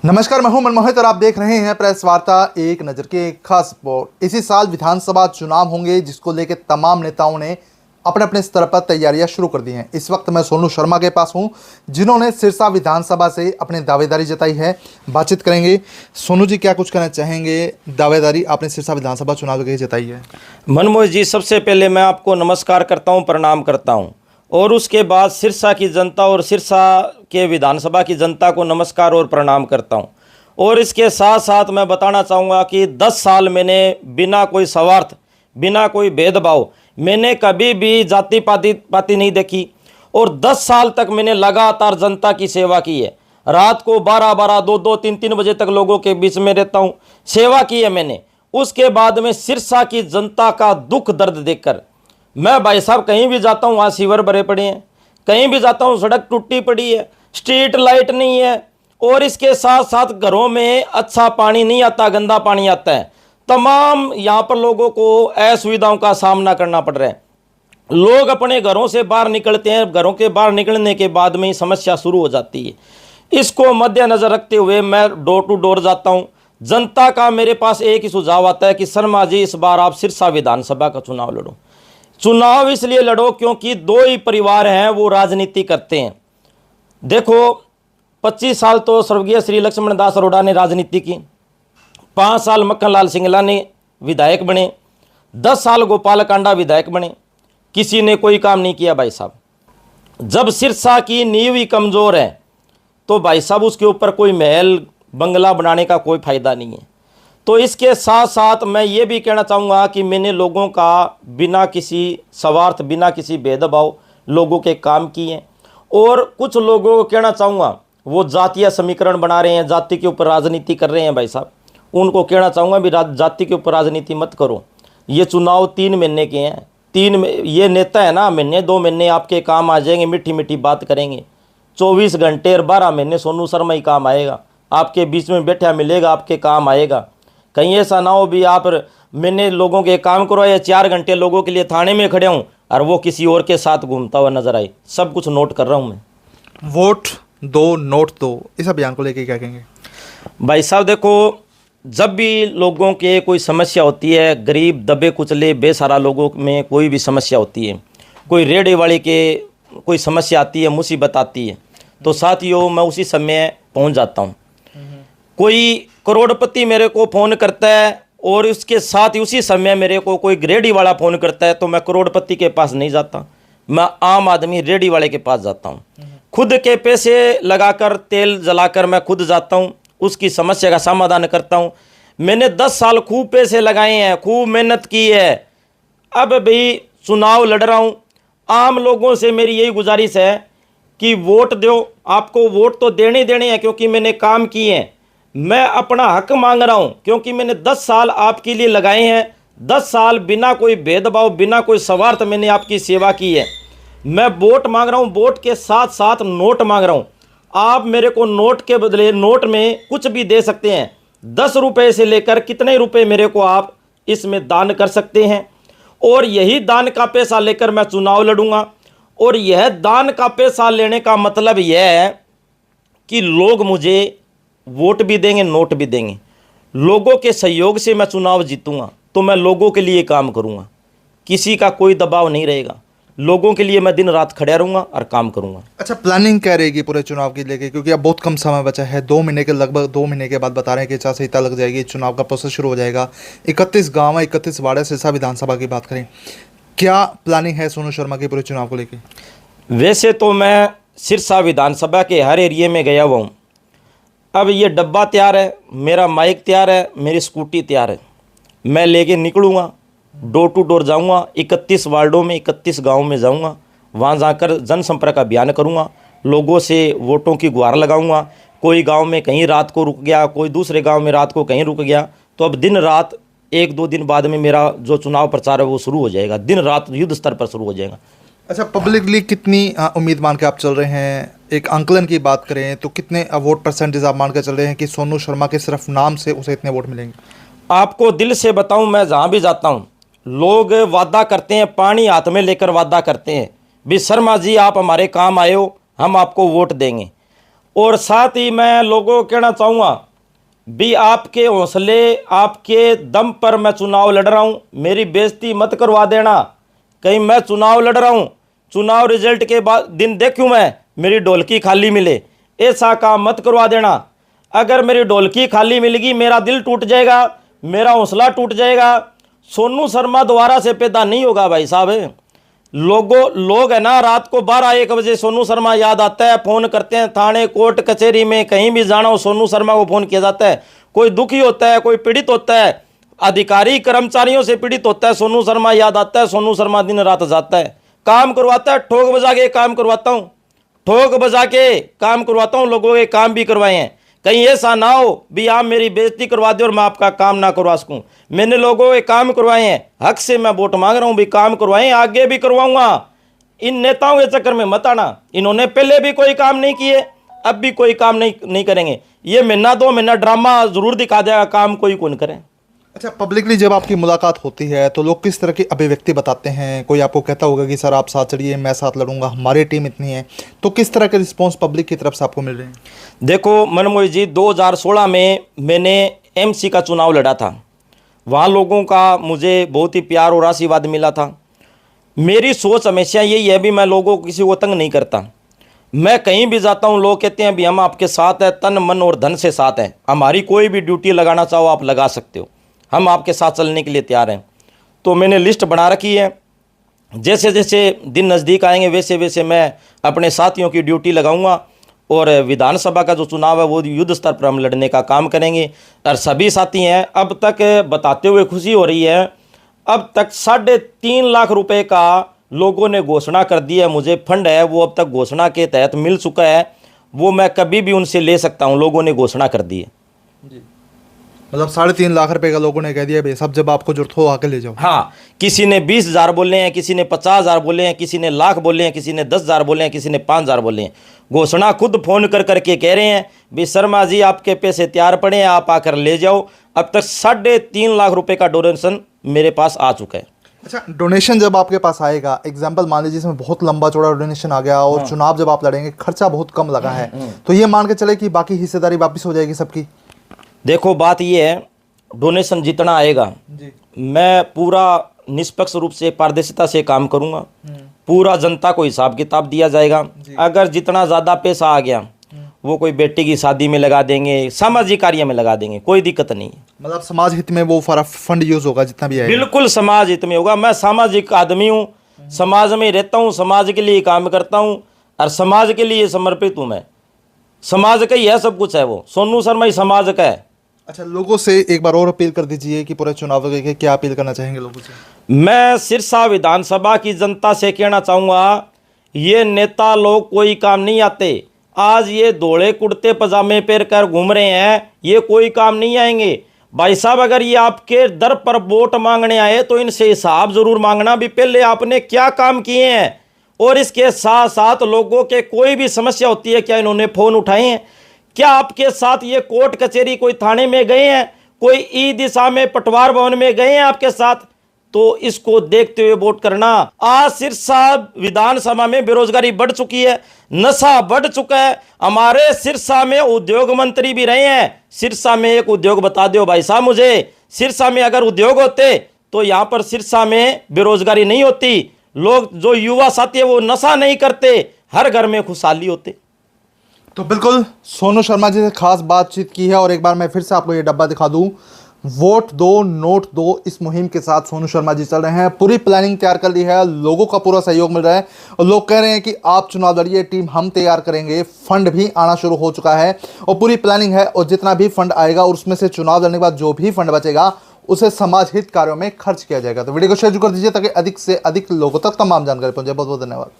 नमस्कार, मैं हूं मनमोहित और आप देख रहे हैं प्रेस वार्ता एक नज़र की एक खास रिपोर्ट। इसी साल विधानसभा चुनाव होंगे, जिसको लेकर तमाम नेताओं ने अपने अपने स्तर पर तैयारियां शुरू कर दी हैं। इस वक्त मैं सोनू शर्मा के पास हूं, जिन्होंने सिरसा विधानसभा से अपनी दावेदारी जताई है। बातचीत करेंगे। सोनू जी, क्या कुछ कहना चाहेंगे? दावेदारी आपने सिरसा विधानसभा चुनाव के लिए जताई है। मनमोहित जी, सबसे पहले मैं आपको नमस्कार करता हूं, प्रणाम करता हूं, और उसके बाद सिरसा की जनता और सिरसा के विधानसभा की जनता को नमस्कार और प्रणाम करता हूं। और इसके साथ साथ मैं बताना चाहूँगा कि 10 साल मैंने बिना कोई स्वार्थ, बिना कोई भेदभाव, मैंने कभी भी जाति पाति नहीं देखी। और 10 साल तक मैंने लगातार जनता की सेवा की है। रात को 12-12, 2-2, 3-3 बजे तक लोगों के बीच में रहता हूँ, सेवा की है मैंने। उसके बाद में सिरसा की जनता का दुख दर्द देखकर मैं भाई साहब कहीं भी जाता हूँ, वहाँ सीवर भरे पड़े हैं, कहीं भी जाता हूँ सड़क टूटी पड़ी है, स्ट्रीट लाइट नहीं है, और इसके साथ साथ घरों में अच्छा पानी नहीं आता, गंदा पानी आता है। तमाम यहाँ पर लोगों को असुविधाओं का सामना करना पड़ रहा है। लोग अपने घरों से बाहर निकलते हैं, घरों के बाहर निकलने के बाद में ही समस्या शुरू हो जाती है। इसको मद्देनजर रखते हुए मैं डोर टू डोर जाता हूँ। जनता का मेरे पास एक ही सुझाव आता है कि शर्मा जी, इस बार आप सिरसा विधानसभा का चुनाव लड़ो। चुनाव इसलिए लड़ो क्योंकि दो ही परिवार हैं, वो राजनीति करते हैं। देखो, 25 साल तो स्वर्गीय श्री लक्ष्मण दास अरोड़ा ने राजनीति की, 5 साल मक्खन लाल सिंगला ने विधायक बने, 10 साल गोपाल कांडा विधायक बने, किसी ने कोई काम नहीं किया भाई साहब। जब सिरसा की नींव ही कमज़ोर है तो भाई साहब उसके ऊपर कोई महल बंगला बनाने का कोई फ़ायदा नहीं है। तो इसके साथ साथ मैं ये भी कहना चाहूँगा कि मैंने लोगों का बिना किसी स्वार्थ, बिना किसी भेदभाव लोगों के काम किए। और कुछ लोगों को कहना चाहूँगा, वो जातीय समीकरण बना रहे हैं, जाति के ऊपर राजनीति कर रहे हैं भाई साहब, उनको कहना चाहूँगा भी जाति के ऊपर राजनीति मत करो। ये चुनाव 3 महीने के हैं, ये नेता है ना, महीने 2 महीने आपके काम आ जाएंगे, मीठी मीठी बात करेंगे। 24 घंटे और 12 महीने सोनू शर्मा ही काम आएगा, आपके बीच में बैठा मिलेगा, आपके काम आएगा। कहीं ऐसा ना हो भी आप मैंने लोगों के काम करवाया, 4 घंटे लोगों के लिए थाने में खड़े हूँ और वो किसी और के साथ घूमता हुआ नजर आए। सब कुछ नोट कर रहा हूँ मैं। वोट दो नोट दो, इस अभियान को लेकर क्या कहेंगे? भाई साहब देखो, जब भी लोगों के कोई समस्या होती है, गरीब दबे कुचले बेसहारा लोगों में कोई भी समस्या होती है, कोई रेहड़ी वाले के कोई समस्या आती है, मुसीबत आती है, तो साथियों मैं उसी समय पहुंच जाता हूं। कोई करोड़पति मेरे को फ़ोन करता है और उसके साथ ही उसी समय मेरे को कोई रेहड़ी वाला फ़ोन करता है, तो मैं करोड़पति के पास नहीं जाता, मैं आम आदमी रेहड़ी वाले के पास जाता हूँ। खुद के पैसे लगाकर, तेल जलाकर मैं खुद जाता हूँ, उसकी समस्या का समाधान करता हूँ। मैंने 10 साल खूब पैसे लगाए हैं, खूब मेहनत की है, अब भी चुनाव लड़ रहा हूँ। आम लोगों से मेरी यही गुजारिश है कि वोट दो। आपको वोट तो देने हैं क्योंकि मैंने काम किए हैं। मैं अपना हक मांग रहा हूं क्योंकि मैंने 10 साल आपके लिए लगाए हैं। 10 साल बिना कोई भेदभाव, बिना कोई स्वार्थ मैंने आपकी सेवा की है। मैं वोट मांग रहा हूं, वोट के साथ साथ नोट मांग रहा हूं। आप मेरे को नोट के बदले, नोट में कुछ भी दे सकते हैं, 10 रुपये से लेकर कितने रुपए मेरे को आप इसमें दान कर सकते हैं। और यही दान का पैसा लेकर मैं चुनाव लड़ूंगा। और यह दान का पैसा लेने का मतलब यह है कि लोग मुझे वोट भी देंगे, नोट भी देंगे। लोगों के सहयोग से मैं चुनाव जीतूंगा, तो मैं लोगों के लिए काम करूंगा, किसी का कोई दबाव नहीं रहेगा। लोगों के लिए मैं दिन रात खड़ा रहूंगा और काम करूंगा। अच्छा, प्लानिंग क्या रहेगी पूरे चुनाव के लेके? क्योंकि अब बहुत कम समय बचा है, 2 महीने के लगभग 2 महीने के बाद बता रहे हैं कि आचार संहिता लग जाएगी, चुनाव का प्रोसेस शुरू हो जाएगा। 31 गाँव, 31 वार्ड है। सिरसा विधानसभा की बात करें, क्या प्लानिंग है सोनू शर्मा के पूरे चुनाव को लेके? वैसे तो मैं सिरसा विधानसभा के हर एरिए में गया हुआ हूँ। अब ये डब्बा तैयार है, मेरा माइक तैयार है, मेरी स्कूटी तैयार है। मैं लेके निकलूँगा, डोर टू डोर जाऊँगा, 31 वार्डों में, 31 गाँव में जाऊँगा। वहाँ जाकर जनसंपर्क अभियान करूँगा, लोगों से वोटों की गुहार लगाऊँगा। कोई गांव में कहीं रात को रुक गया, कोई दूसरे गांव में रात को कहीं रुक गया, तो अब दिन रात 1-2 दिन बाद में मेरा जो चुनाव प्रचार है वो शुरू हो जाएगा, दिन रात युद्ध स्तर पर शुरू हो जाएगा। अच्छा, पब्लिकली कितनी उम्मीद मान के आप चल रहे हैं? एक आंकलन की बात करें तो कितने वोट परसेंटेज आप मान के चल रहे हैं कि सोनू शर्मा के सिर्फ नाम से उसे इतने वोट मिलेंगे? आपको दिल से बताऊं, मैं जहाँ भी जाता हूँ लोग वादा करते हैं, पानी हाथ में लेकर वादा करते हैं भी शर्मा जी आप हमारे काम आए हो, हम आपको वोट देंगे। और साथ ही मैं लोगों को कहना चाहूँगा भी आपके हौसले, आपके दम पर मैं चुनाव लड़ रहा हूँ, मेरी बेइज्जती मत करवा देना। कहीं मैं चुनाव लड़ रहा हूँ, चुनाव रिजल्ट के बाद दिन देखूँ मैं मेरी ढोलकी खाली मिले, ऐसा काम मत करवा देना। अगर मेरी ढोलकी खाली मिलेगी मेरा दिल टूट जाएगा, मेरा हौसला टूट जाएगा। सोनू शर्मा दोबारा से पैदा नहीं होगा भाई साहब। लोग है ना, रात को 12-1 बजे सोनू शर्मा याद आता है, फ़ोन करते हैं, थाने कोर्ट कचहरी में कहीं भी जाना हो सोनू शर्मा को फ़ोन किया जाता है। कोई दुखी होता है, कोई पीड़ित होता है, अधिकारी कर्मचारियों से पीड़ित होता है, सोनू शर्मा याद आता है। सोनू शर्मा दिन रात जाता है, काम करवाता है, ठोक बजा के काम करवाता हूँ, ठोक बजा के काम करवाता हूँ, लोगों के काम भी करवाए हैं। कहीं ऐसा ना हो भी आप मेरी बेइज्जती करवा दे और मैं आपका काम ना करवा सकूं। मैंने लोगों के काम करवाए हैं, हक से मैं वोट मांग रहा हूं भी काम करवाएं, आगे भी करवाऊंगा। इन नेताओं के चक्कर में मत आना, इन्होंने पहले भी कोई काम नहीं किए, अब भी कोई काम नहीं करेंगे। ये महीना 2 महीना ड्रामा जरूर दिखा देगा, काम कोई कौन करे। अच्छा, पब्लिकली जब आपकी मुलाकात होती है तो लोग किस तरह की अभिव्यक्ति बताते हैं? कोई आपको कहता होगा कि सर आप साथ चढ़िए, मैं साथ लड़ूंगा, हमारी टीम इतनी है, तो किस तरह के रिस्पॉन्स पब्लिक की तरफ से आपको मिल रहे हैं? देखो मनमोही जी, 2016 में मैंने एमसी का चुनाव लड़ा था, वहाँ लोगों का मुझे बहुत ही प्यार और आशीर्वाद मिला था। मेरी सोच हमेशा यही है भी मैं लोगों को किसी को तंग नहीं करता। मैं कहीं भी जाता हूँ, लोग कहते हैं भी हम आपके साथ हैं, तन मन और धन से साथ हैं, हमारी कोई भी ड्यूटी लगाना चाहो आप लगा सकते हो, हम आपके साथ चलने के लिए तैयार हैं। तो मैंने लिस्ट बना रखी है, जैसे जैसे दिन नज़दीक आएंगे वैसे वैसे मैं अपने साथियों की ड्यूटी लगाऊंगा और विधानसभा का जो चुनाव है वो युद्ध स्तर पर हम लड़ने का काम करेंगे। और सभी साथी हैं, अब तक बताते हुए खुशी हो रही है, अब तक 3.5 लाख रुपए का लोगों ने घोषणा कर दी है। मुझे फंड है वो अब तक घोषणा के तहत मिल चुका है, वो मैं कभी भी उनसे ले सकता हूँ, लोगों ने घोषणा कर दी है जी। मतलब 3.5 लाख रुपए का लोगों ने कह दिया भाई सब, जब आपको जरूरत हो आके ले जाओ। हाँ, किसी ने 20,000 बोले हैं, किसी ने 50,000 बोले हैं, किसी ने लाख बोले हैं, किसी ने 10,000 बोले हैं, किसी ने 5,000 बोले हैं। घोषणा खुद फोन कर करके कह रहे हैं भी शर्मा जी आपके पैसे तैयार पड़े हैं, आप आकर ले जाओ। अब तक 3.5 लाख रुपए का डोनेशन मेरे पास आ चुका है। अच्छा, डोनेशन जब आपके पास आएगा, एग्जाम्पल मान लीजिए इसमें बहुत लंबा चौड़ा डोनेशन आ गया और चुनाव जब आप लड़ेंगे खर्चा बहुत कम लगा है, तो ये मान के चले कि बाकी हिस्सेदारी वापस हो जाएगी सबकी? देखो बात ये है, डोनेशन जितना आएगा जी, मैं पूरा निष्पक्ष रूप से पारदर्शिता से काम करूंगा, पूरा जनता को हिसाब किताब दिया जाएगा। अगर जितना ज़्यादा पैसा आ गया वो कोई बेटी की शादी में लगा देंगे, सामाजिक कार्य में लगा देंगे, कोई दिक्कत नहीं है। मतलब समाज हित में वो फंड यूज होगा जितना भी आएगा? बिल्कुल समाज हित में होगा। मैं सामाजिक आदमी हूँ, समाज में रहता हूँ, समाज के लिए काम करता हूँ और समाज के लिए समर्पित हूँ। मैं समाज का ही है, सब कुछ है, वो सोनू शर्मा ही समाज का है। अच्छा, लोगों से एक बार और अपील कर दीजिए कि पूरे चुनाव के क्या अपील करना चाहेंगे लोगों से? मैं सिरसा विधानसभा की जनता से कहना चाहूँगा, ये नेता लोग कोई काम नहीं आते। आज ये धोले कुर्ते पजामे पहन कर घूम रहे हैं, ये कोई काम नहीं आएंगे। भाई साहब, अगर ये आपके दर पर वोट मांगने आए तो इनसे हिसाब जरूर मांगना भी पहले आपने क्या काम किए हैं, और इसके साथ साथ लोगों के कोई भी समस्या होती है क्या इन्होंने फ़ोन उठाए हैं, क्या आपके साथ ये कोर्ट कचहरी कोई थाने में गए हैं, कोई ई दिशा में पटवार भवन में गए हैं आपके साथ? तो इसको देखते हुए वोट करना। आज सिरसा विधानसभा में बेरोजगारी बढ़ चुकी है, नशा बढ़ चुका है। हमारे सिरसा में उद्योग मंत्री भी रहे हैं, सिरसा में एक उद्योग बता दो भाई साहब मुझे। सिरसा में अगर उद्योग होते तो यहाँ पर सिरसा में बेरोजगारी नहीं होती, लोग जो युवा साथी है वो नशा नहीं करते, हर घर में खुशहाली होते। तो बिल्कुल सोनू शर्मा जी से खास बातचीत की है। और एक बार मैं फिर से आपको ये डब्बा दिखा दूं, वोट दो नोट दो, इस मुहिम के साथ सोनू शर्मा जी चल रहे हैं। पूरी प्लानिंग तैयार कर ली है, लोगों का पूरा सहयोग मिल रहा है और लोग कह रहे हैं कि आप चुनाव लड़िए, टीम हम तैयार करेंगे। फंड भी आना शुरू हो चुका है और पूरी प्लानिंग है, और जितना भी फंड आएगा और उसमें से चुनाव लड़ने के बाद जो भी फंड बचेगा उसे समाज हित कार्यों में खर्च किया जाएगा। तो वीडियो को शेयर कर दीजिए ताकि अधिक से अधिक लोगों तक तमाम जानकारी पहुंचे। बहुत बहुत धन्यवाद।